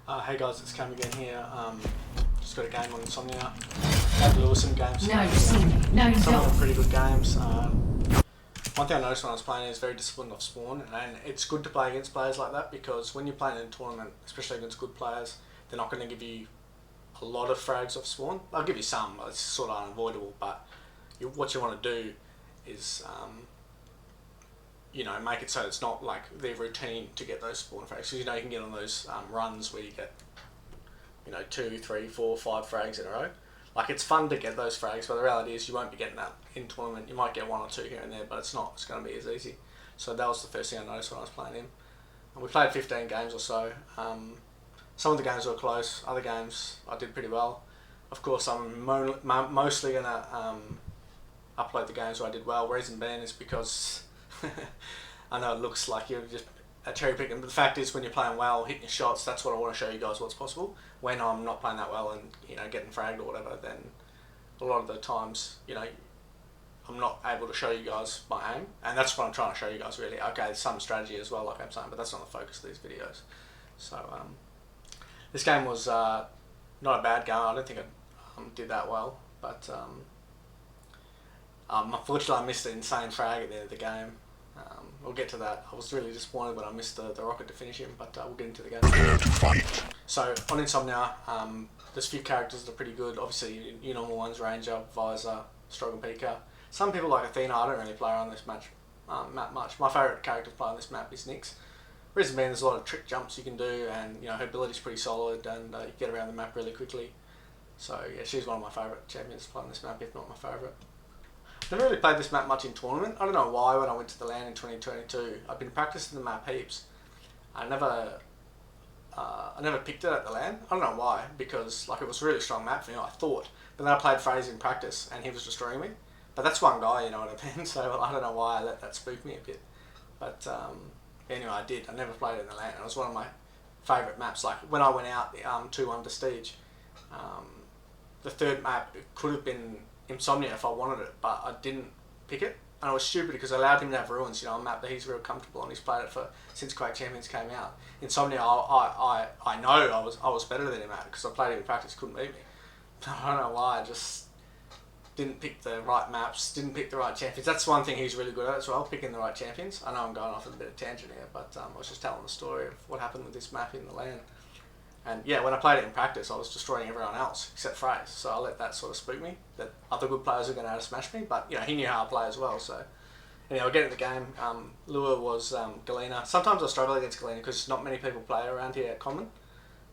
Hey guys, it's Camma again here. Just got a game on Insomnia. Had Lewis some games. No, you see me. No, you Some of them don't. are pretty good games. One thing I noticed when I was playing is very disciplined off spawn, and it's good to play against players like that because when you're playing in a tournament, especially against good players, they're not going to give you a lot of frags off spawn. They'll give you some, it's sort of unavoidable, but what you want to do is make it so it's not like their routine to get those spawn frags. Because you can get on those runs where you get 2, 3, 4, 5 frags in a row. Like, it's fun to get those frags, but the reality is you won't be getting that in tournament. You might get 1 or 2 here and there, but it's going to be as easy. So that was the first thing I noticed when I was playing him. And we played 15 games or so. Some of the games were close, other games I did pretty well. Of course, I'm mostly going to upload the games where I did well. Reason being is because I know it looks like you're just a cherry picking, but the fact is when you're playing well, hitting your shots, that's what I want to show you guys what's possible. When I'm not playing that well and getting fragged or whatever, then a lot of the times I'm not able to show you guys my aim, and that's what I'm trying to show you guys really. Okay, there's some strategy as well, like I'm saying, but that's not the focus of these videos. So this game was not a bad game. I don't think I did that well, but unfortunately I missed the insane frag at the end of the game. We'll get to that. I was really disappointed when I missed the rocket to finish him, but we'll get into the game. Prepare to fight. So on Insomnia, there's a few characters that are pretty good. Obviously, your normal ones: Ranger, Visor, Strog and Peeker. Some people like Athena. I don't really play her on this map much. My favourite character to play on this map is Nyx. Reason being, there's a lot of trick jumps you can do, and her ability's pretty solid, and you get around the map really quickly. So yeah, she's one of my favourite champions to play on this map, if not my favourite. Never really played this map much in tournament. I don't know why. When I went to the LAN in 2022, I've been practicing the map heaps. I never picked it at the LAN. I don't know why, because it was a really strong map for me, I thought. But then I played Fraser in practice, and he was destroying me. But that's one guy, you know what I mean? So I don't know why I let that spook me a bit. But anyway, I did. I never played it in the LAN. It was one of my favourite maps. Like when I went out 2-1 to Stage, the third map could have been Insomnia if I wanted it, but I didn't pick it, and I was stupid because I allowed him to have Ruins, a map that he's real comfortable on. He's played it since Quake Champions came out. Insomnia, I know I was better than him at it because I played him in practice, couldn't beat me. I don't know why. I just didn't pick the right maps, didn't pick the right champions. That's one thing he's really good at as well, picking the right champions. I know I'm going off on a bit of tangent here, but I was just telling the story of what happened with this map in the LAN. And yeah, when I played it in practice, I was destroying everyone else except Fraser. So I let that sort of spook me, that other good players were going to smash me. But he knew how to play as well. So anyway, I'll get into the game. Lure was Galena. Sometimes I struggle against Galena because not many people play around here at common.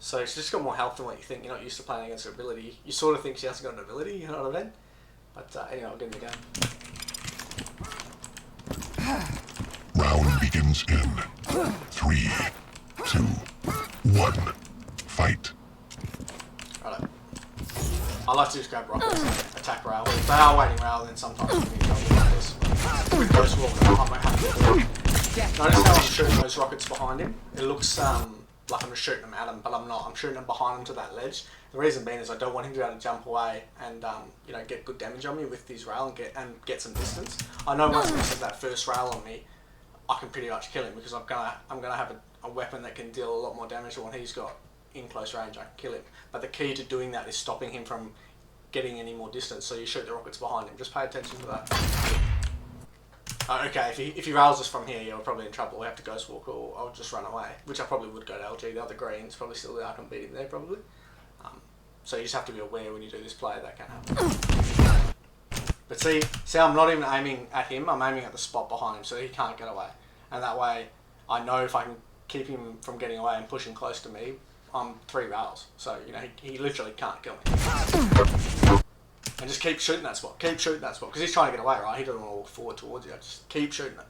So she's just got more health than what you think. You're not used to playing against her ability. You sort of think she hasn't got an ability, you know what I mean? But anyway, I'll get in the game. Round begins in 3, 2, 1. Fight. Righto. I like to just grab rockets and attack rail. If they are waiting rail, then sometimes we can go with this. With those walls, I might have to do it. Notice how I'm shooting those rockets behind him? It looks like I'm just shooting them at him, but I'm not. I'm shooting them behind him to that ledge. The reason being is I don't want him to be able to jump away and get good damage on me with his rail and get some distance. I know once he misses that first rail on me, I can pretty much kill him because I'm gonna have a weapon that can deal a lot more damage than what he's got. In close range, I can kill him. But the key to doing that is stopping him from getting any more distance, so you shoot the rockets behind him. Just pay attention to that. Okay, if he rails us from here, you're probably in trouble. We have to ghost walk or I'll just run away, which I probably would go to LG. The other green's probably still there. I can beat him there probably. So you just have to be aware when you do this play that can happen. But see, I'm not even aiming at him. I'm aiming at the spot behind him, so he can't get away. And that way, I know if I can keep him from getting away and push him close to me, I'm 3 rails, so he literally can't kill me. And just keep shooting that spot, because he's trying to get away, right? He doesn't want to walk forward towards you. Just keep shooting it.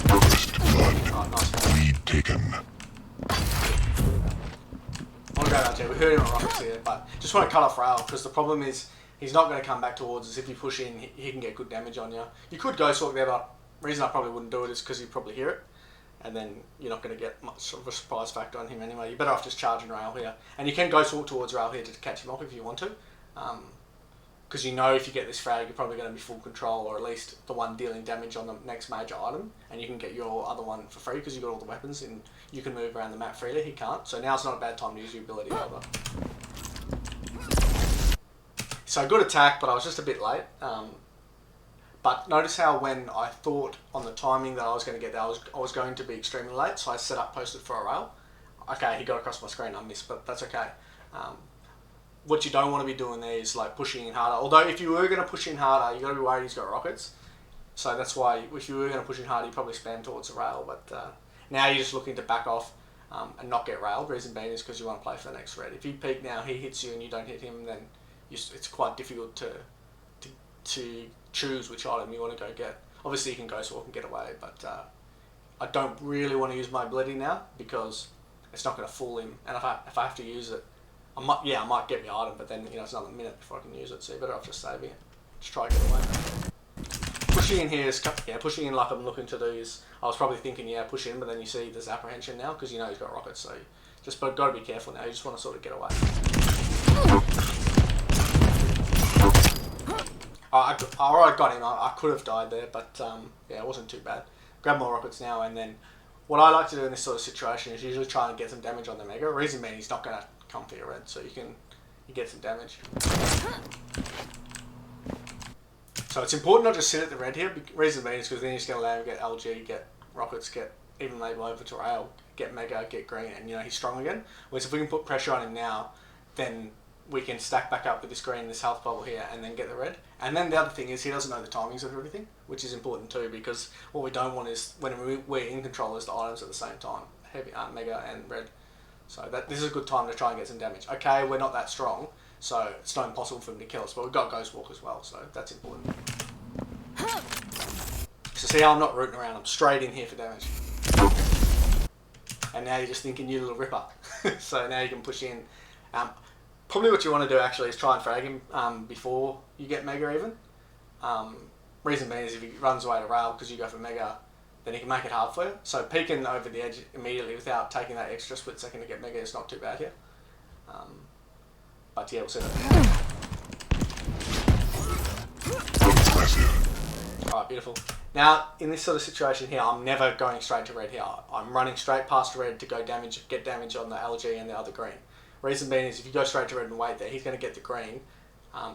First blood. Oh, nice. Lead taken. I want to go out there. We heard him on rockets here, but just want to cut off rail because the problem is he's not going to come back towards us. If you push in, he can get good damage on you. You could ghost walk there, but the reason I probably wouldn't do it is because you'd probably hear it. And then you're not going to get much of a surprise factor on him anyway. You're better off just charging rail here. And you can ghost walk towards rail here to catch him off if you want to. because you know if you get this frag, you're probably going to be full control, or at least the one dealing damage on the next major item, and you can get your other one for free because you've got all the weapons and you can move around the map freely. He can't, so now's not a bad time to use your ability either. So good attack, but I was just a bit late. But notice how when I thought on the timing that I was going to get there, I was going to be extremely late, so I set up posted for a rail. Okay, he got across my screen, I missed, but that's okay. What you don't want to be doing there is like pushing in harder. Although if you were going to push in harder, you got to be worried he's got rockets. So that's why if you were going to push in harder, you probably spam towards the rail. But now you're just looking to back off and not get railed. Reason being is because you want to play for the next red. If you peek now, he hits you and you don't hit him, then it's quite difficult to choose which item you want to go get. Obviously you can ghost walk and get away, but I don't really want to use my ability now because it's not going to fool him. And if I have to use it, I might get my item, but then it's another minute before I can use it. So you're better off just saving it. Just try to get away. Pushing in here is pushing in like I'm looking to do is. I was probably thinking push in, but then you see there's apprehension now because he's got rockets. So but got to be careful now. You just want to sort of get away. I got him. I could have died there, but it wasn't too bad. Grab more rockets now, and then what I like to do in this sort of situation is usually try and get some damage on the mega. Reason being, he's not going to come for your red, so you get some damage. So it's important not just sit at the red here. Reason being is because then you're just going to allow him to get LG, get rockets, get even label over to rail, get mega, get green, and he's strong again. Whereas if we can put pressure on him now, then we can stack back up with this green, this health bubble here, and then get the red. And then the other thing is he doesn't know the timings of everything, which is important too, because what we don't want is when we're in control is the items at the same time, heavy, mega and red. So this is a good time to try and get some damage. Okay, we're not that strong, so it's not impossible for him to kill us, but we've got Ghost Walk as well, so that's important. So see how I'm not rooting around, I'm straight in here for damage. And now you're just thinking, you little ripper. So now you can push in. Probably what you want to do actually is try and frag him before you get mega even. Reason being is if he runs away to rail because you go for mega, then he can make it hard for you. So peeking over the edge immediately without taking that extra split second to get mega is not too bad here. But yeah, we'll see that. Alright, beautiful. Now, in this sort of situation here, I'm never going straight to red here. I'm running straight past red to get damage on the LG and the other green. Reason being is if you go straight to red and wait there, he's going to get the green,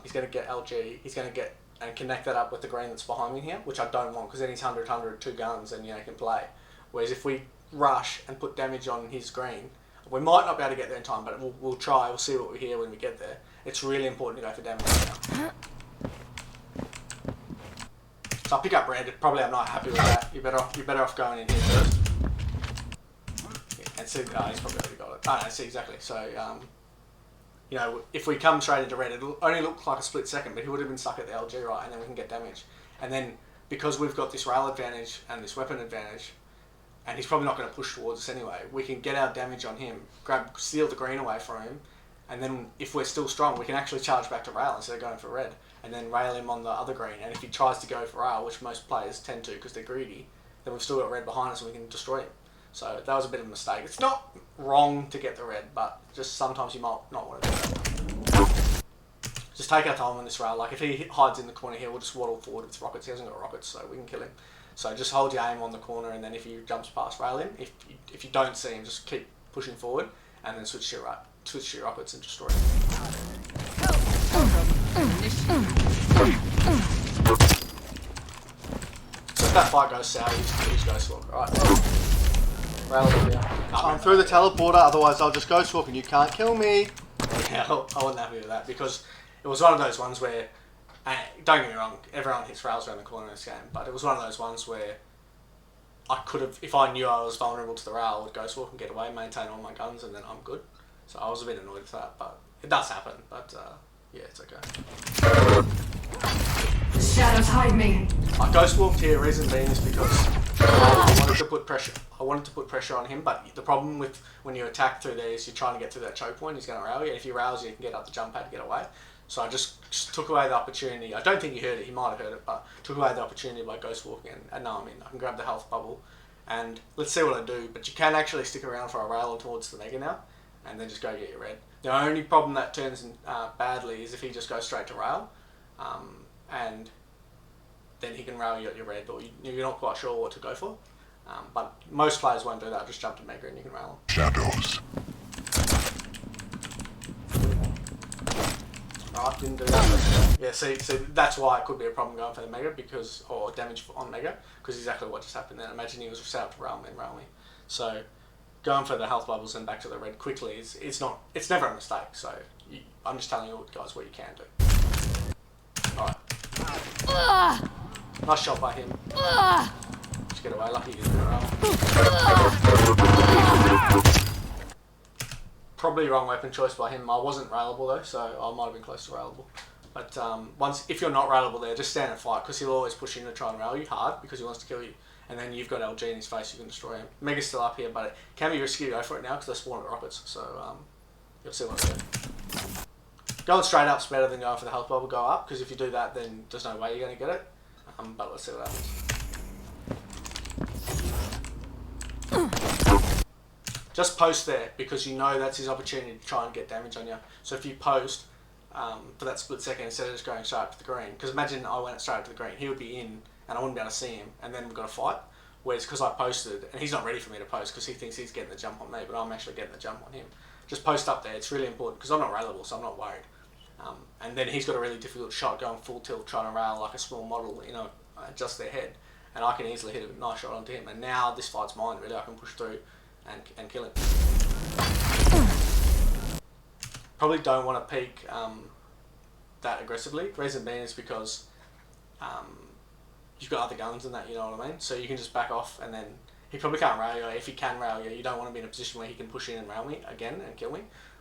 he's going to get LG, he's going to get and connect that up with the green that's behind me here, which I don't want because then he's 100, 2 guns and he can play. Whereas if we rush and put damage on his green, we might not be able to get there in time, but we'll try, we'll see what we hear when we get there. It's really important to go for damage now. So I'll pick up red, probably I'm not happy with that. You're better off going in here first. And see, he's probably already got it. No, see exactly. So, if we come straight into red, it'll only look like a split second, but he would have been stuck at the LG, right? And then we can get damage. And then, because we've got this rail advantage and this weapon advantage, and he's probably not going to push towards us anyway, we can get our damage on him, steal the green away from him, and then if we're still strong, we can actually charge back to rail instead of going for red, and then rail him on the other green. And if he tries to go for rail, which most players tend to because they're greedy, then we've still got red behind us and we can destroy him. So that was a bit of a mistake. It's not wrong to get the red, but just sometimes you might not want to do that. Just take our time on this rail. Like if he hides in the corner here, we'll just waddle forward with rockets. He hasn't got rockets, so we can kill him. So just hold your aim on the corner, and then if he jumps past, rail him. If you don't see him, just keep pushing forward, and then switch to your rockets and destroy him. So if that fight goes sour, you just Ghost Walk, alright? Rail him here. I'm through the teleporter, otherwise I'll just Ghost Walk and you can't kill me. Yeah, I wasn't happy with that because it was one of those ones where, don't get me wrong, everyone hits rails around the corner in this game, but it was one of those ones where I could have, if I knew I was vulnerable to the rail, I would Ghost Walk and get away, maintain all my guns, and then I'm good. So I was a bit annoyed with that, but it does happen, but yeah, it's okay. Shadows hide me. I Ghost Walked here, reason being is because I wanted to put pressure on him, but the problem with when you attack through there is you're trying to get through that choke point, he's going to rail you, and if he rails you, you can get up the jump pad to get away. So I just took away the opportunity. I don't think he heard it, he might have heard it, but took away the opportunity by Ghost Walking, and now I'm in. I can grab the health bubble, and let's see what I do, but you can actually stick around for a rail towards the mega now, and then just go get your red. The only problem that turns badly is if he just goes straight to rail, and then he can rail you at your red, or you're not quite sure what to go for. But most players won't do that. Just jump to Mega and you can rail them. Shadows. Right, didn't do that. Yeah, see, that's why it could be a problem going for the Mega, or damage on Mega, because exactly what just happened then. Imagine he was set up to rail me and rail me. So going for the health bubbles and back to the red quickly it's never a mistake. So I'm just telling you guys what you can do. Alright. Nice shot by him. Just get away, lucky he didn't rail. Probably wrong weapon choice by him. I wasn't railable though, so I might have been close to railable. But if you're not railable there, just stand and fight, because he'll always push in to try and rail you hard because he wants to kill you. And then you've got LG in his face, you can destroy him. Mega's still up here, but it can be risky to go for it now because they're spawning rockets. So you'll see what I do. Going straight up's better than going for the health bubble. Go up, because if you do that, then there's no way you're going to get it. But let's see what happens. Just post there, because you know that's his opportunity to try and get damage on you. So if you post for that split second instead of just going straight up to the green, because imagine I went straight up to the green, he would be in and I wouldn't be able to see him, and then we've got a fight. Whereas because I posted, and he's not ready for me to post because he thinks he's getting the jump on me, but I'm actually getting the jump on him. Just post up there, it's really important, because I'm not railable, so I'm not worried. And then he's got a really difficult shot going full tilt, trying to rail like a small model, just their head. And I can easily hit a nice shot onto him. And now this fight's mine, really. I can push through and kill him. Probably don't want to peek that aggressively. Reason being is because you've got other guns and that, you know what I mean? So you can just back off, and then he probably can't rail you. If he can rail you, you don't want to be in a position where he can push in and rail me again and kill me.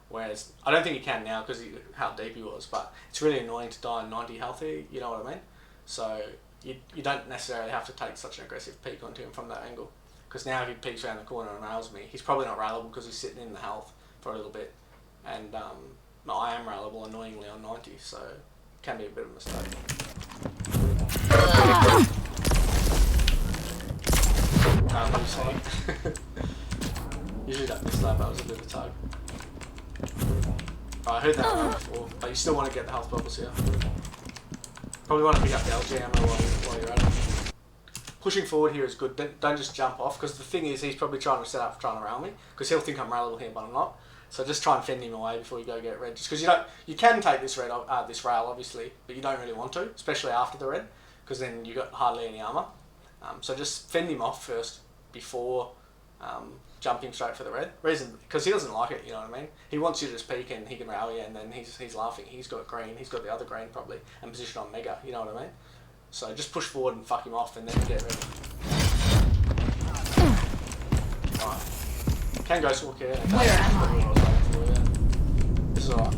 Whereas, I don't think he can now because how deep he was, but it's really annoying to die on 90 health here, you know what I mean? So you don't necessarily have to take such an aggressive peek onto him from that angle. Because now if he peeks around the corner and rails me, he's probably not railable because he's sitting in the health for a little bit. And I am railable annoyingly on 90, so it can be a bit of a mistake. Usually don't miss that, but it was a bit of a tug. I heard that one before, but you still want to get the health bubbles here. Probably want to pick up the LG ammo while you're at it. Pushing forward here is good. Don't just jump off, because the thing is he's probably trying to set up trying to rail me, because he'll think I'm railable here, but I'm not. So just try and fend him away before you go get red. Just because you can take this rail obviously, but you don't really want to, especially after the red, because then you got hardly any armor. So just fend him off first before jumping straight for the red. Reason, because he doesn't like it, you know what I mean? He wants you to just peek and he can rail you, and then he's laughing. He's got green, he's got the other green probably, and position on Mega, you know what I mean? So just push forward and fuck him off, and then get red. Alright. Can go walk here. This is alright.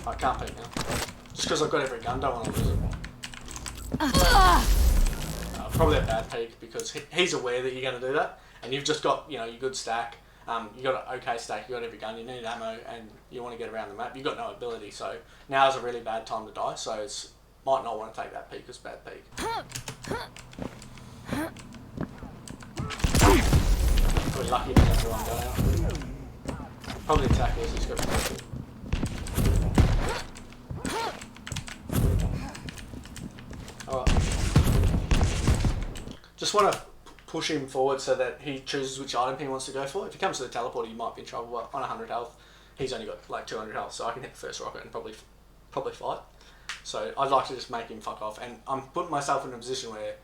I can't peek now. Just because I've got every gun, don't want to lose it. Probably a bad peek, because he's aware that you're going to do that, and you've just got your good stack. You got an okay stack. You got every gun. You need ammo, and you want to get around the map. You've got no ability, so now is a really bad time to die. So it's might not want to take that peek as bad peek. Probably lucky to have one go out. Probably attack this. He's got protection. Alright. Just want to push him forward so that he chooses which item he wants to go for. If he comes to the teleporter, you might be in trouble. But on 100 health, he's only got like 200 health, so I can hit the first rocket and probably fight. So I'd like to just make him fuck off, and I'm putting myself in a position where,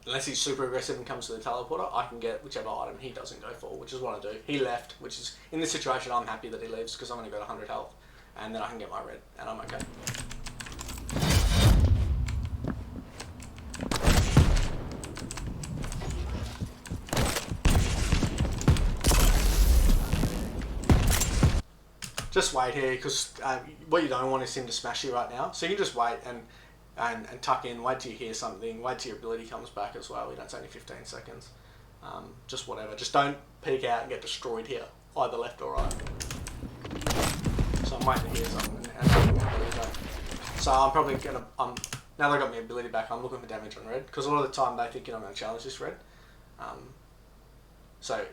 unless he's super aggressive and comes to the teleporter, I can get whichever item he doesn't go for, which is what I do. He left, which is, in this situation, I'm happy that he leaves because I've only got 100 health, and then I can get my red, and I'm okay. Just wait here, because what you don't want is him to smash you right now. So you can just wait and tuck in, wait till you hear something, wait till your ability comes back as well. It's only 15 seconds. Just whatever. Just don't peek out and get destroyed here, either left or right. So I'm waiting to hear something and taking my ability back. So I'm probably going to, now that I've got my ability back, I'm looking for damage on red, because a lot of the time they think I'm going to challenge this red. So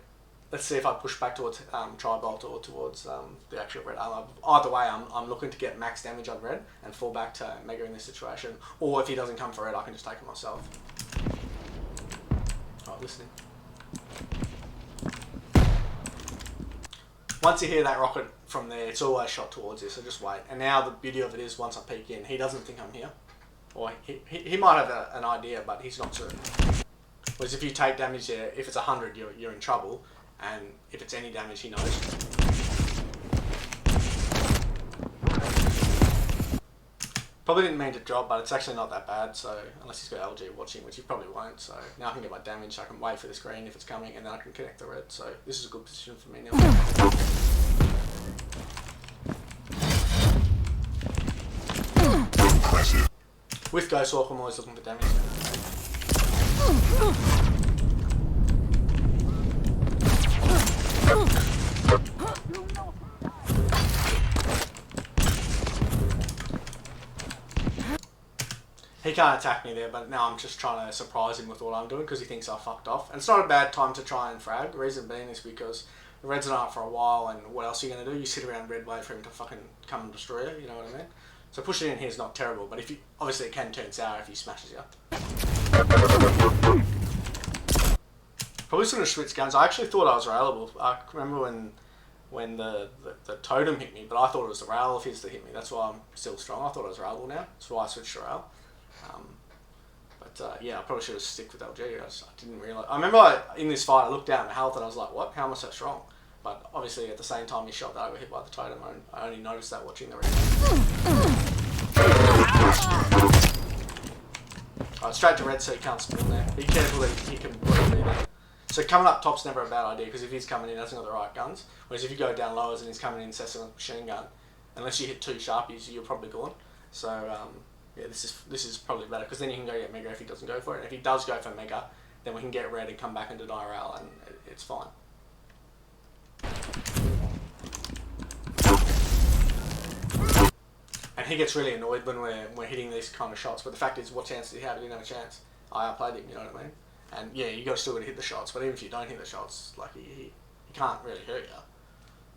let's see if I push back towards Tri-Bolt or towards the actual red armor. Either way, I'm looking to get max damage on red and fall back to Mega in this situation. Or if he doesn't come for red, I can just take it myself. Alright, listening. Once you hear that rocket from there, it's always shot towards you, so just wait. And now the beauty of it is, once I peek in, he doesn't think I'm here. Or he might have an idea, but he's not certain. Whereas if you take damage there, if it's 100, you're in trouble. And if it's any damage, he knows. Probably didn't mean to drop, but it's actually not that bad, so unless he's got LG watching, which he probably won't. So now I can get my damage, I can wait for this green if it's coming, and then I can connect the red. So this is a good position for me now. Impressive. With Ghost Walk, I'm always looking for damage. He can't attack me there, but now I'm just trying to surprise him with what I'm doing because he thinks I fucked off. And it's not a bad time to try and frag. The reason being is because the Reds are up for a while, and what else are you going to do? You sit around red, wait for him to fucking come and destroy you, you know what I mean? So pushing in here is not terrible, but if you obviously it can turn sour if he smashes you. Probably shouldn't have switched guns. I actually thought I was railable. I remember when the totem hit me, but I thought it was the rail of his that hit me. That's why I'm still strong. I thought I was railable now. That's why I switched to rail. Yeah, I probably should have stick with LG. I didn't realise. I remember in this fight, I looked down at my health and I was like, what? How am I so strong? But obviously at the same time he shot that I got hit by the totem. I only noticed that watching the red. Alright, straight to red so he can't spawn there. Be careful that he can be there. So coming up top's never a bad idea because if he's coming in, he hasn't got the right guns. Whereas if you go down lowers and he's coming in incessant with machine gun, unless you hit 2 sharpies, you're probably gone. So yeah, this is probably better because then you can go get Mega if he doesn't go for it. And if he does go for Mega, then we can get red and come back and deny rail, and it's fine. And he gets really annoyed when we're hitting these kind of shots. But the fact is, what chance did he have? He didn't have a chance. I outplayed him, you know what I mean? And yeah, you still got to hit the shots. But even if you don't hit the shots, like he can't really hurt you.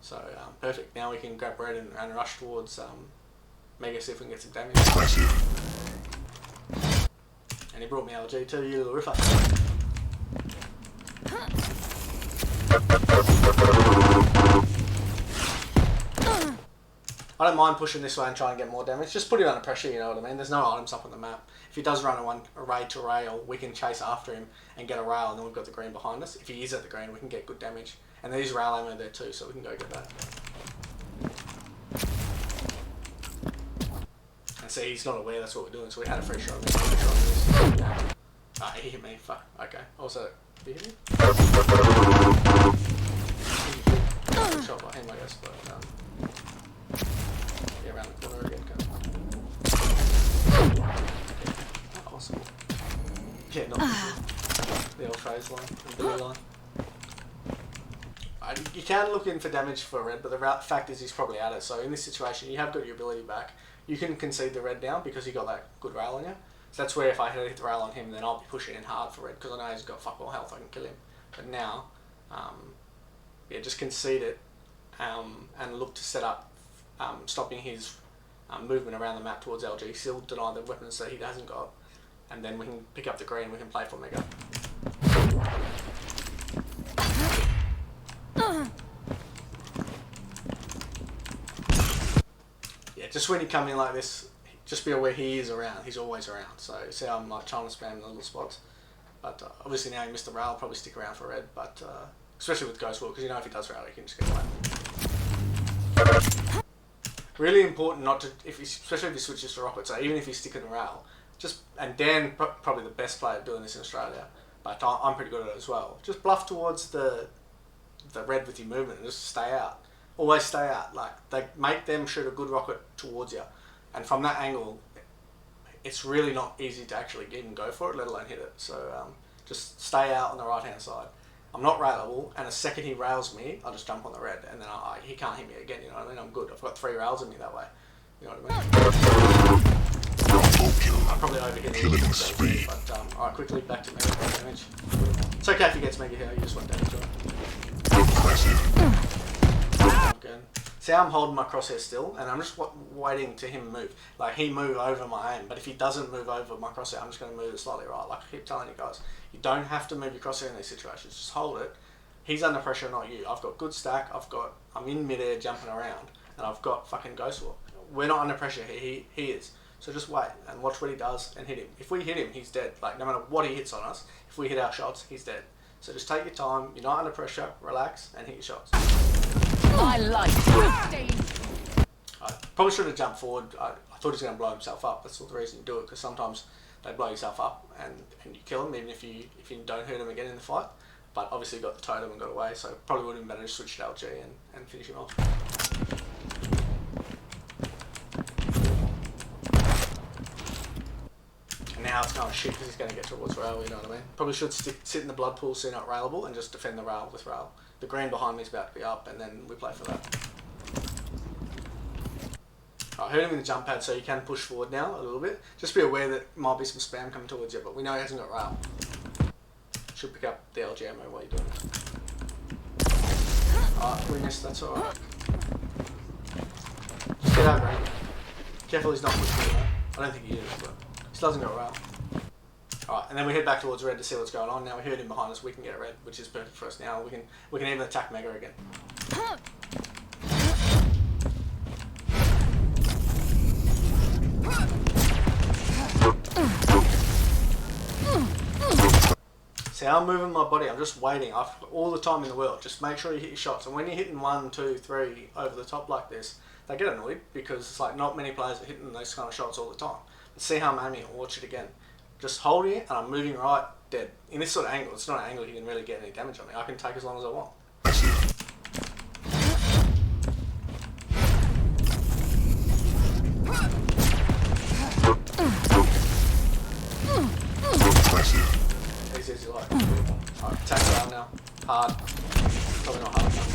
So perfect. Now we can grab red and rush towards Mega, see if we can get some damage. And he brought me LG too, you little riffer. I don't mind pushing this way and trying to get more damage. Just put him under pressure, you know what I mean? There's no items up on the map. If he does run a raid to rail, we can chase after him and get a rail, and then we've got the green behind us. If he is at the green, we can get good damage. And there's rail ammo there too, so we can go get that. And see, he's not aware that's what we're doing, so we had a free shot on this. Ah, he hit me. Fuck. Okay. Also, did he hit me? Good shot by him, I guess, but yeah, around the corner again. Awesome. Yeah, not the old phase line, the blue line. You can look in for damage for red, but the fact is he's probably at it. So in this situation, you have got your ability back. You can concede the red down because you got that good rail on you. So that's where if I hit the rail on him, then I'll be pushing in hard for red because I know he's got fuck all health. I can kill him. But now, yeah, just concede it and look to set up stopping his movement around the map towards LG. Still deny the weapons that he hasn't got, and then we can pick up the green. We can play for Mega. Yeah, just when you come in like this, just be aware he is around. He's always around. So see how I'm like trying to spam the little spots. But obviously now he missed the rail. I'll probably stick around for red. But especially with Ghost War, because you know if he does rail, he can just get away. Really important not to, especially if he switches to rocket. So even if he's sticking rail, and Dan probably the best player doing this in Australia, but I'm pretty good at it as well. Just bluff towards the red with your movement and just stay out. Always stay out. Like they make them shoot a good rocket towards you, and from that angle, it's really not easy to actually even go for it, let alone hit it. So just stay out on the right hand side. I'm not railable, and the second he rails me, I'll just jump on the red, and then he can't hit me again, you know what I mean? I'm good. I've got 3 rails in me that way, you know what I mean? I probably overhit him, but alright, quickly back to Mega damage. It's okay if he gets Mega here, you just want damage on him. Again. See how I'm holding my crosshair still, and I'm just waiting to him move. Like, he move over my aim, but if he doesn't move over my crosshair, I'm just going to move it slightly right. Like I keep telling you guys, you don't have to move your crosshair in these situations. Just hold it. He's under pressure, not you. I've got good stack. I'm in midair jumping around, and I've got fucking Ghost Walk. We're not under pressure here. He is. So just wait and watch what he does and hit him. If we hit him, he's dead. Like, no matter what he hits on us, if we hit our shots, he's dead. So just take your time. You're not under pressure. Relax and hit your shots. I like I probably should have jumped forward. I thought he was going to blow himself up. That's all the reason you do it, because sometimes they blow yourself up and you kill him, even if you don't hurt him again in the fight. But obviously got the totem and got away, so probably would have been better to switch to LG and finish him off. And now it's kind of shit because he's going to get towards rail, you know what I mean? Probably should sit in the blood pool so you're not railable and just defend the rail with rail. The green behind me is about to be up, and then we play for that. I heard him in the jump pad, so you can push forward now a little bit. Just be aware that might be some spam coming towards you, but we know he hasn't got rail. Should pick up the LG ammo while you're doing it. Alright, we missed, that's alright. Just get out of range. Careful he's not pushing me, I don't think he is, but he still hasn't got rail. Alright, and then we head back towards red to see what's going on. Now we heard him behind us, we can get a red, which is perfect for us now. We can even attack Mega again. See how I'm moving my body, I'm just waiting. I've got all the time in the world. Just make sure you hit your shots. And when you're hitting 1, 2, 3 over the top like this, they get annoyed because it's like not many players are hitting those kind of shots all the time. But see how I'm aiming it, watch it again. Just holding it and I'm moving right, dead. In this sort of angle, it's not an angle you can really get any damage on me. I can take as long as I want. Easy as you like. Alright, attack around now. Hard. Probably not hard enough.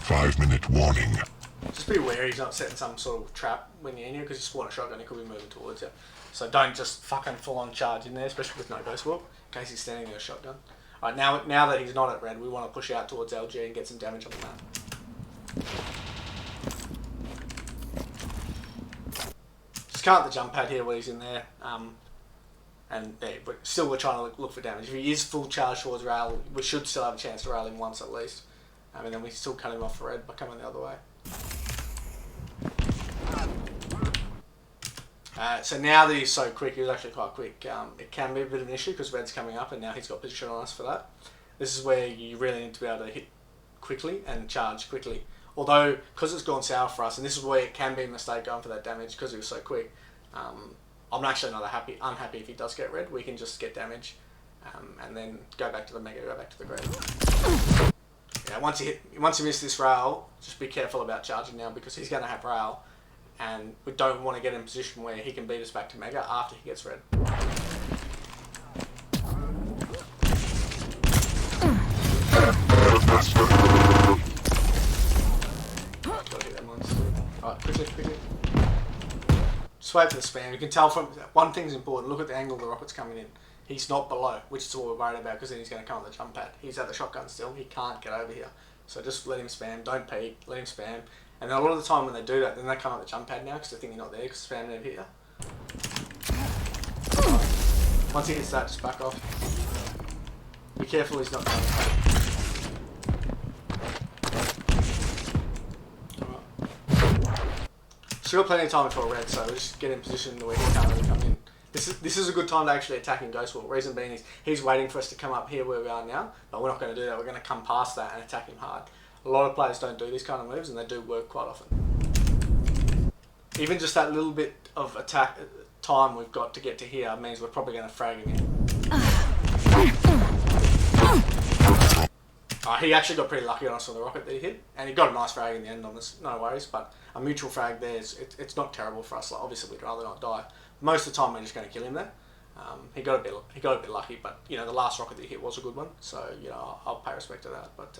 5-minute warning. Just be wary he's not setting some sort of trap when you're in here, because you spawn a shotgun, he could be moving towards you. So don't just fucking full on charge in there, especially with no ghost walk, in case he's standing there with a shotgun. Alright, now that he's not at red, we want to push out towards LG and get some damage on the map. Just can't the jump pad here while he's in there. And yeah, but still we're trying to look for damage. If he is full charge towards rail, we should still have a chance to rail him once at least. And then we still cut him off for red by coming the other way. So now that he's so quick, he was actually quite quick, it can be a bit of an issue because red's coming up and now he's got position on us for that. This is where you really need to be able to hit quickly and charge quickly. Although, because it's gone sour for us, and this is where it can be a mistake going for that damage because he was so quick, I'm actually not unhappy if he does get red. We can just get damage and then go back to the mega, go back to the green. Yeah, once you miss this rail, just be careful about charging now because he's going to have rail. And we don't want to get in a position where he can beat us back to mega after he gets red. Gotta hit that monster. Alright, quickly. Just wait for the spam. You can tell from one thing's important. Look at the angle the rocket's coming in. He's not below, which is what we're worried about because then he's going to come on the jump pad. He's at the shotgun still. He can't get over here. So just let him spam. Don't peek. Let him spam. And then a lot of the time when they do that, then they come up the jump pad now because they think you're not there because spam never hit you. Once he hits that, just back off. Be careful he's not coming back. Still got plenty of time until red, so we'll just get in position where he can't really come in. This is a good time to actually attack in Ghost Walk. Reason being is he's waiting for us to come up here where we are now, but we're not going to do that. We're going to come past that and attack him hard. A lot of players don't do these kind of moves and they do work quite often. Even just that little bit of attack time we've got to get to here means we're probably going to frag him in. He actually got pretty lucky on us on the rocket that he hit, and he got a nice frag in the end on us, no worries, but a mutual frag there, it's not terrible for us. Like, obviously we'd rather not die. Most of the time we're just going to kill him there. He got a bit lucky, but you know the last rocket that he hit was a good one, so you know I'll pay respect to that. But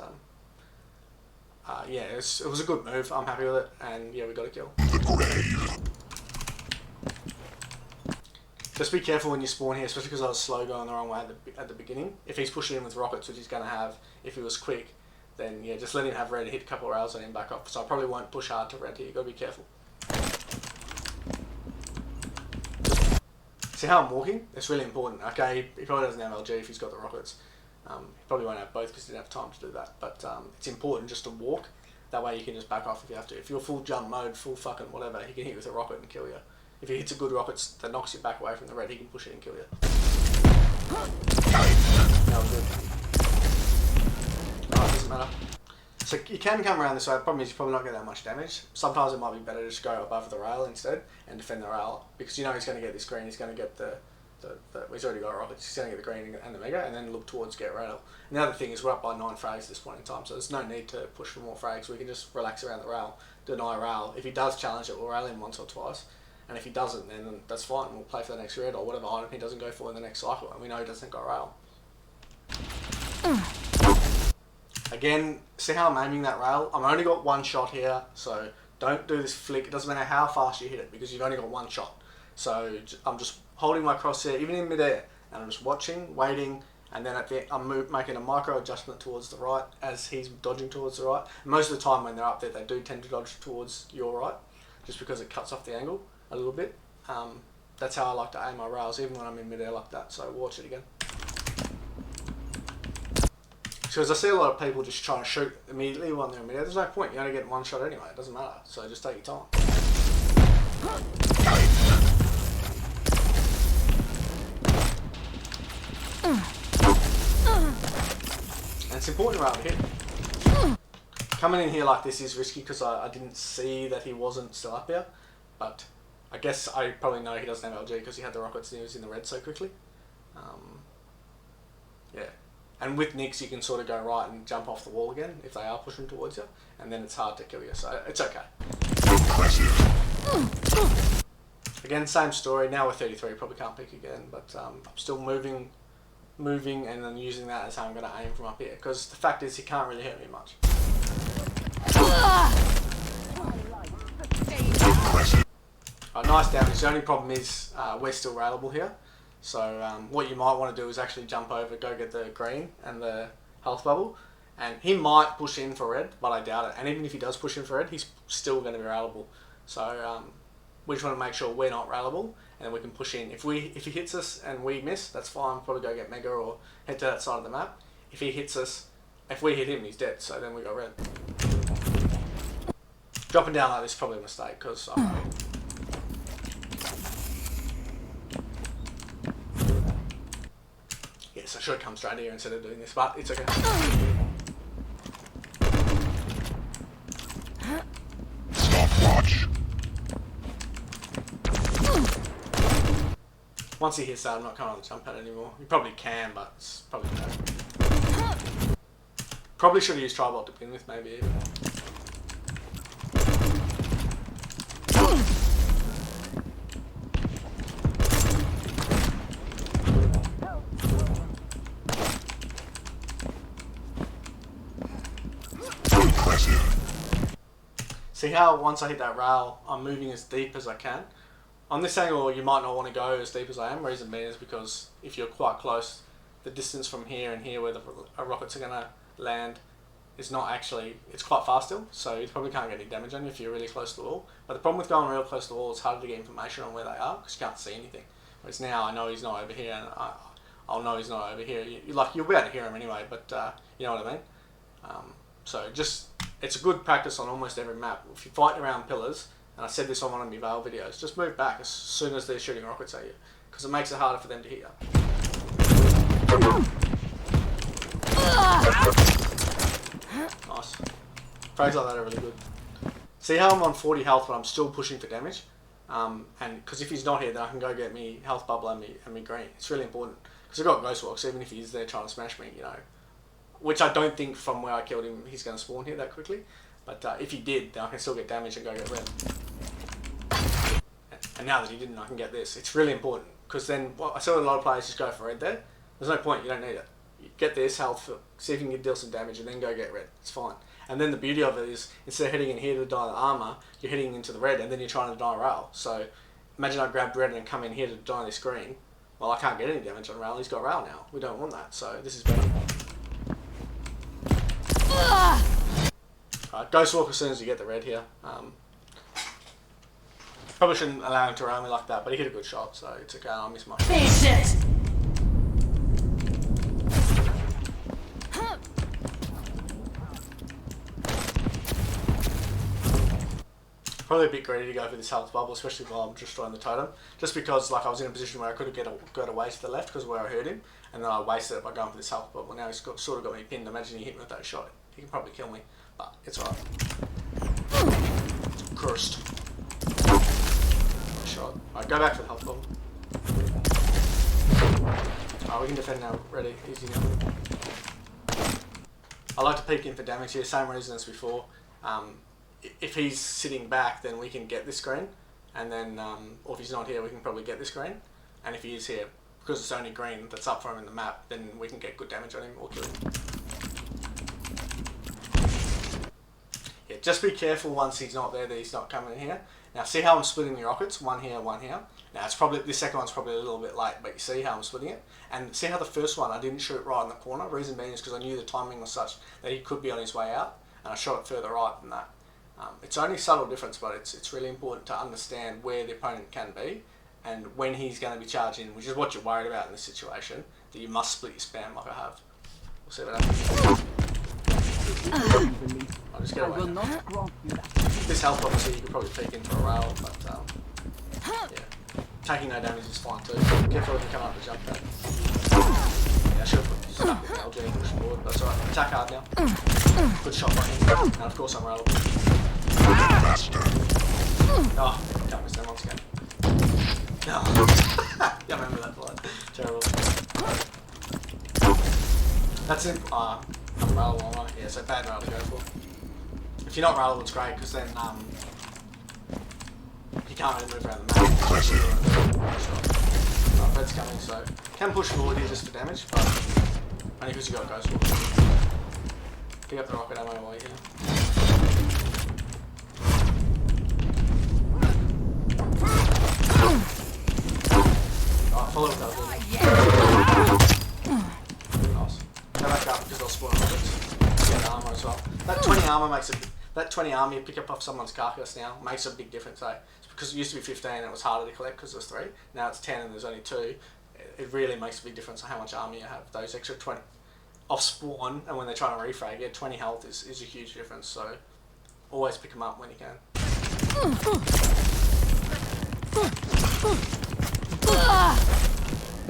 yeah, it was a good move. I'm happy with it, and yeah, we got a kill. Just be careful when you spawn here, especially because I was slow going the wrong way at the beginning. If he's pushing in with rockets, which he's going to have, if he was quick, then yeah, just let him have red, hit a couple of rails on him, back off. So I probably won't push hard to red here, you got to be careful. See how I'm walking? It's really important. Okay, he probably doesn't have LG if he's got the rockets. He probably won't have both because he didn't have time to do that. But it's important just to walk. That way you can just back off if you have to. If you're full jump mode, full fucking whatever, he can hit you with a rocket and kill you. If he hits a good rocket that knocks you back away from the red, he can push it and kill you. That was good. Alright, doesn't matter. So you can come around this way. The problem is you probably not get that much damage. Sometimes it might be better to just go above the rail instead and defend the rail, because you know he's going to get this green. He's going to get the he's already got rockets. He's going to get the green and the mega, and then look towards get rail. And the other thing is we're up by 9 frags at this point in time, so there's no need to push for more frags. We can just relax around the rail, deny rail. If he does challenge it, we'll rail him once or twice. And if he doesn't, then that's fine. We'll play for the next red or whatever item he doesn't go for in the next cycle, and we know he doesn't go rail. Again, see how I'm aiming that rail? I've only got one shot here, so don't do this flick. It doesn't matter how fast you hit it because you've only got one shot. So I'm just holding my crosshair, even in midair, and I'm just watching, waiting, and then at the I'm making a micro adjustment towards the right as he's dodging towards the right. And most of the time when they're up there, they do tend to dodge towards your right, just because it cuts off the angle a little bit. That's how I like to aim my rails, even when I'm in midair like that. So watch it again. Because I see a lot of people just trying to shoot immediately when they're in midair. There's no point. You only get one shot anyway. It doesn't matter. So just take your time. And it's important around hit. Coming in here like this is risky because I didn't see that he wasn't still up here. But I guess I probably know he doesn't have LG because he had the rockets and he was in the red so quickly. Yeah. And with Nix you can sort of go right and jump off the wall again if they are pushing towards you. And then it's hard to kill you, so it's okay. Again, same story. Now we're 33, probably can't pick again. But I'm still moving and then using that as how I'm going to aim from up here. Because the fact is he can't really hurt me much. Nice damage. The only problem is we're still railable here. So what you might want to do is actually jump over, go get the green and the health bubble. And he might push in for red, but I doubt it. And even if he does push in for red, he's still going to be railable. So we just want to make sure we're not railable, and then we can push in. If he hits us and we miss, that's fine. We'll probably go get mega or head to that side of the map. If he hits us, if we hit him, he's dead. So then we go red. Dropping down like this is probably a mistake because yes, I should come straight here instead of doing this, but it's okay. Stopwatch. Once he hits that, I'm not coming on the jump pad anymore. You probably can, but it's probably no. Probably should have used Tribot to begin with, maybe even. See how once I hit that rail, I'm moving as deep as I can. On this angle, you might not want to go as deep as I am. Reason being is because if you're quite close, the distance from here and here where the rockets are going to land is not actually, it's quite far still, so you probably can't get any damage on you if you're really close to the wall. But the problem with going real close to the wall, it's harder to get information on where they are because you can't see anything. Whereas now I know he's not over here and I'll know he's not over here. You'll be able to hear him anyway, but you know what I mean? So just, it's a good practice on almost every map. If you're fighting around pillars, and I said this on one of my Veil videos, just move back as soon as they're shooting rockets at you, because it makes it harder for them to hit you. Nice. Frags like that are really good. See how I'm on 40 health but I'm still pushing for damage? And because if he's not here, then I can go get me health bubble and me green. It's really important. Because I've got Ghost Walk, so even if he's there trying to smash me, you know, which I don't think from where I killed him he's going to spawn here that quickly. But if he did, then I can still get damage and go get red. And now that he didn't, I can get this. It's really important. Because then, I saw a lot of players just go for red there. There's no point, you don't need it. You get this health, see if you can deal some damage, and then go get red. It's fine. And then the beauty of it is, instead of heading in here to die the armour, you're heading into the red, and then you're trying to die rail. So imagine I grab red and come in here to die this green. Well, I can't get any damage on rail. He's got rail now. We don't want that, so this is better. Right, ghost walk as soon as you get the red here. Probably shouldn't allow him to rail me like that, but he hit a good shot, so it's okay. I'll miss my shot. Finish it! Probably a bit greedy to go for this health bubble, especially while I'm destroying the totem. Just because like I was in a position where I could have got away to the left because of where I hurt him, and then I wasted it by going for this health bubble. Now he's sort of got me pinned. Imagine he hit me with that shot. He can probably kill me, but it's alright. Cursed. Shot. Alright, go back for the health bubble. Alright, we can defend now. Ready, easy now. I like to peek in for damage here, same reason as before. If he's sitting back, then we can get this green, and then, or if he's not here, we can probably get this green. And if he is here, because it's only green that's up for him in the map, then we can get good damage on him or kill him. Yeah, just be careful once he's not there that he's not coming in here. Now see how I'm splitting the rockets, one here, one here. Now it's probably, this second one's probably a little bit late, but you see how I'm splitting it? And see how the first one I didn't shoot right in the corner? Reason being is because I knew the timing was such that he could be on his way out, and I shot it further right than that. It's only a subtle difference, but it's really important to understand where the opponent can be and when he's going to be charging, which is what you're worried about in this situation, that you must split your spam like I have. We'll see what happens. I'll just get away now. This health obviously you could probably peek into a rail, but yeah. Taking no damage is fine too. Careful if you come up to jump pad. Yeah, I should have put stuck with the LG and pushed forward, but that's alright. Attack hard now. Good shot by him. And of course I'm railable. Oh, can't miss them once again. No. Yeah, I remember that blood. Terrible. That's it. I'm railable, right? Yeah, so bad rail to go for. If you're not railable, it's great, because then you can't really move around the map. Right, red's coming, so can push forward here just for damage, but only because you got ghost walk. Pick up the rocket ammo while you're here. Follow with that one. Nice. Go back up because I'll spawn rockets. Get armour as well. That 20 armour makes a that 20 armour you pick up off someone's carcass now makes a big difference, eh? It's because it used to be 15 and it was harder to collect because there's 3. Now it's 10 and there's only 2. It really makes a big difference on how much armour you have. Those extra 20 off spawn and when they're trying to refrag, yeah, 20 health is a huge difference. So always pick them up when you can.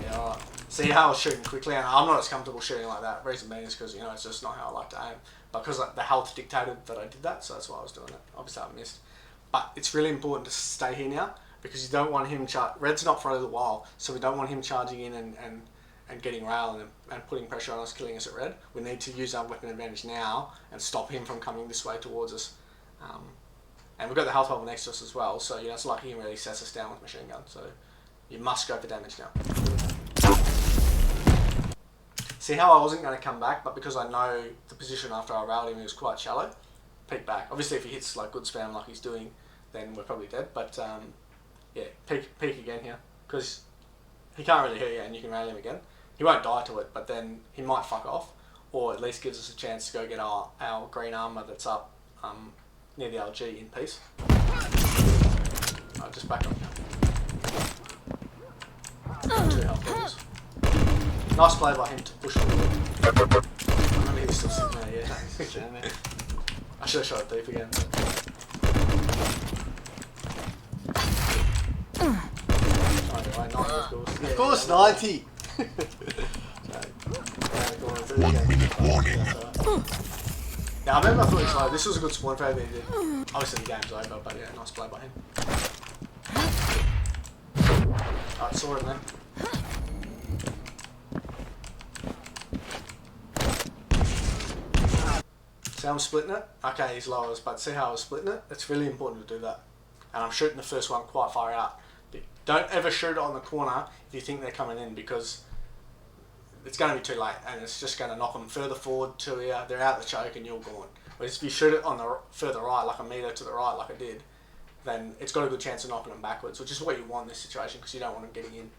Yeah, alright. See how I was shooting quickly, and I'm not as comfortable shooting like that. Reason being is because, you know, it's just not how I like to aim. But because the health dictated that I did that, so that's why I was doing it. Obviously I missed. But it's really important to stay here now, because you don't want him red's not for a little while, so we don't want him charging in and getting rail and putting pressure on us, killing us at red. We need to use our weapon advantage now and stop him from coming this way towards us. And we've got the health bubble next to us as well, so you know, it's like he can really set us down with machine gun. So you must go for damage now. See how I wasn't going to come back, but because I know the position after I railed him, he was quite shallow. Peek back. Obviously, if he hits like good spam like he's doing, then we're probably dead. But yeah, peek again here, because he can't really hurt you, and you can rail him again. He won't die to it, but then he might fuck off, or at least gives us a chance to go get our green armour that's up near the LG in peace. I'll just back up now. 2 health levels. Nice play by him to push forward. I remember he was still sitting there, yeah. I should have shot it deep again. Of course, 90! 1 minute warning. Yeah, I remember I thought he was like, this was a good spawn fade that he did. Obviously the game's over, but yeah, nice play by him. Alright, saw him then. See how I'm splitting it? Okay, he's low, but see how I was splitting it? It's really important to do that. And I'm shooting the first one quite far out. Don't ever shoot it on the corner if you think they're coming in, because it's going to be too late and it's just going to knock them further forward to you. They're out the choke and you're gone. Whereas if you shoot it on the further right, like a metre to the right, like I did, then it's got a good chance of knocking them backwards, which is what you want in this situation because you don't want them getting in.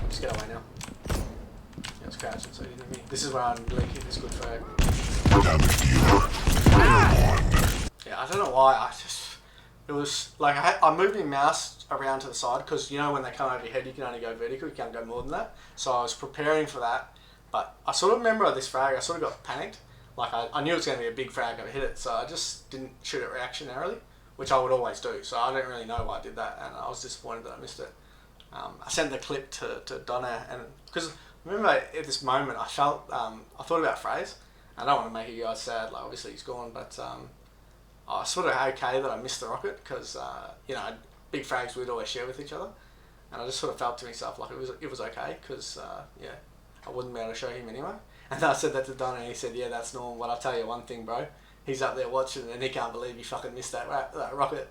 Just get away now. Yeah, it's crouching, so he didn't hit me. This is where I'm really hit this good frag. Yeah, I don't know why. It was like I moved my mouse around to the side because you know when they come over your head you can only go vertical, you can't go more than that. So I was preparing for that, but I sort of remember this frag, I sort of got panicked. Like I knew it was going to be a big frag, I hit it, so I just didn't shoot it reactionarily, which I would always do. So I don't really know why I did that, and I was disappointed that I missed it. I sent the clip to Donna, and because remember at this moment I thought about Fraze. I don't want to make you guys sad, like obviously he's gone, but I was sort of okay that I missed the rocket because you know, big frags we'd always share with each other, and I just sort of felt to myself like it was okay because yeah, I wouldn't be able to show him anyway. And then I said that to Don, and he said, yeah, that's normal, but I'll tell you one thing, bro. He's up there watching, and he can't believe you fucking missed that rocket.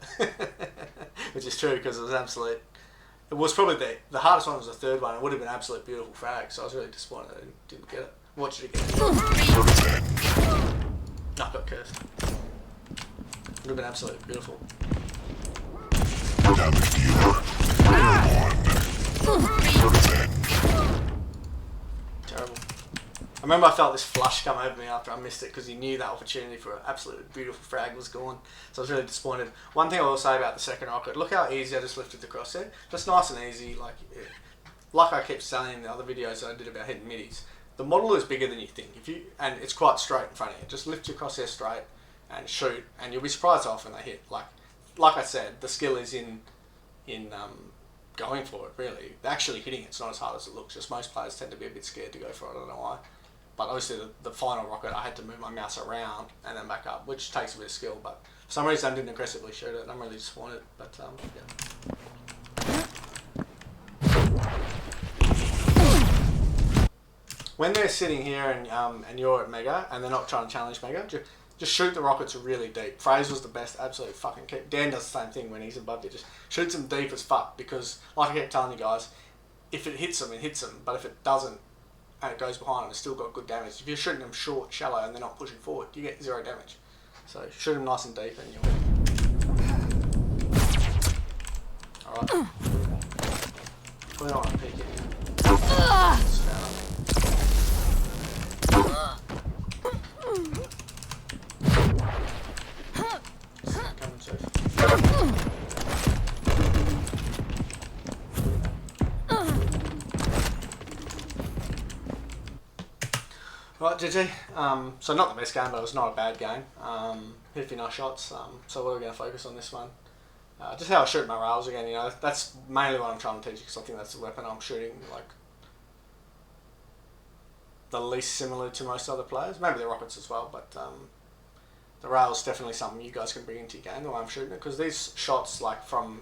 Which is true, because it was absolute... It was probably the hardest one was the third one. It would have been absolute beautiful frag, so I was really disappointed I didn't get it. Watch it again. No, I got cursed. It would have been absolutely beautiful. Terrible. I remember I felt this flush come over me after I missed it because he knew that opportunity for an absolutely beautiful frag was gone. So I was really disappointed. One thing I will say about the second rocket, look how easy I just lifted the crosshair. Just nice and easy, like I kept saying in the other videos that I did about hitting middies. The model is bigger than you think, and it's quite straight in front of you. Just lift your crosshair straight and shoot, and you'll be surprised how often they hit. Like I said, the skill is in going for it. Really, actually hitting it's not as hard as it looks. Just most players tend to be a bit scared to go for it. I don't know why. But obviously the final rocket, I had to move my mouse around and then back up, which takes a bit of skill. But for some reason, I didn't aggressively shoot it, and I'm really disappointed. But yeah. When they're sitting here and you're at Mega and they're not trying to challenge Mega, just shoot the rockets really deep. Fraze was the best, absolutely fucking keep. Dan does the same thing when he's above you. Just shoots them deep as fuck because, like I kept telling you guys, if it hits them, it hits them. But if it doesn't, and it goes behind them, it's still got good damage. If you're shooting them short, shallow, and they're not pushing forward, you get 0 damage. So shoot them nice and deep and you'll win. Alright. We don't want to peek it here. Coming safe. Right, GG. So not the best game, but it was not a bad game. Hit a few nice shots. So what are we going to focus on this one? Just how I shoot my rails again. You know, that's mainly what I'm trying to teach because I think that's the weapon I'm shooting like the least similar to most other players. Maybe the rockets as well, but the rails definitely something you guys can bring into your game. The way I'm shooting it, because these shots like from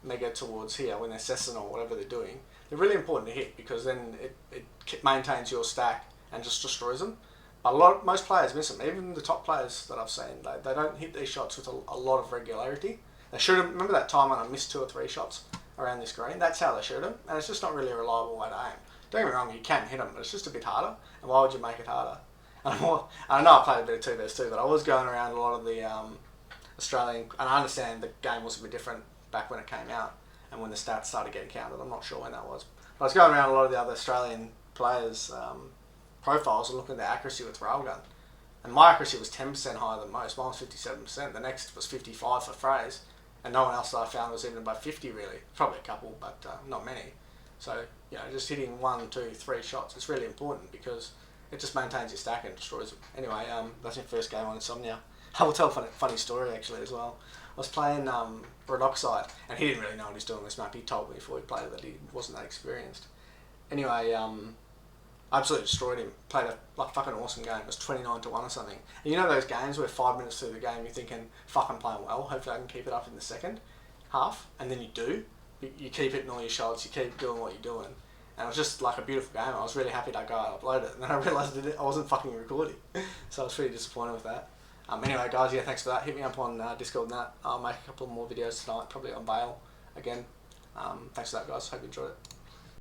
Mega towards here when they're Cessna or whatever they're doing, they're really important to hit because then it maintains your stack and just destroys them. But most players miss them. Even the top players that I've seen, they don't hit these shots with a lot of regularity. They shoot them. Remember that time when I missed 2 or 3 shots around this green? That's how they shoot them, and it's just not really a reliable way to aim. Don't get me wrong, you can hit them, but it's just a bit harder. And why would you make it harder? I know I played a bit of 2 vs 2, but I was going around a lot of the Australian, and I understand the game was a bit different back when it came out and when the stats started getting counted. I'm not sure when that was. But I was going around a lot of the other Australian players' profiles and looking at their accuracy with railgun. And my accuracy was 10% higher than most. Mine was 57%. The next was 55 for Fraze. And no one else that I found was even above 50 really. Probably a couple, but not many. So, you know, just hitting 1, 2, 3 shots is really important because it just maintains your stack and destroys them. Anyway, that's my first game on Insomnia. I will tell a funny story actually as well. I was playing Redoxide, and he didn't really know what he's doing on this map. He told me before he played that he wasn't that experienced. Anyway, I absolutely destroyed him. Played a fucking awesome game. It was 29-1 or something. And you know those games where 5 minutes through the game you're thinking, fuck, I'm playing well, hopefully I can keep it up in the second half, and then you do. You keep hitting all your shots, you keep doing what you're doing. And it was just like a beautiful game. I was really happy that guy uploaded it, and then I realised I wasn't fucking recording. So I was pretty disappointed with that. Anyway guys, yeah, thanks for that. Hit me up on Discord and that. I'll make a couple more videos tonight, probably on Bale again. Thanks for that guys, hope you enjoyed it.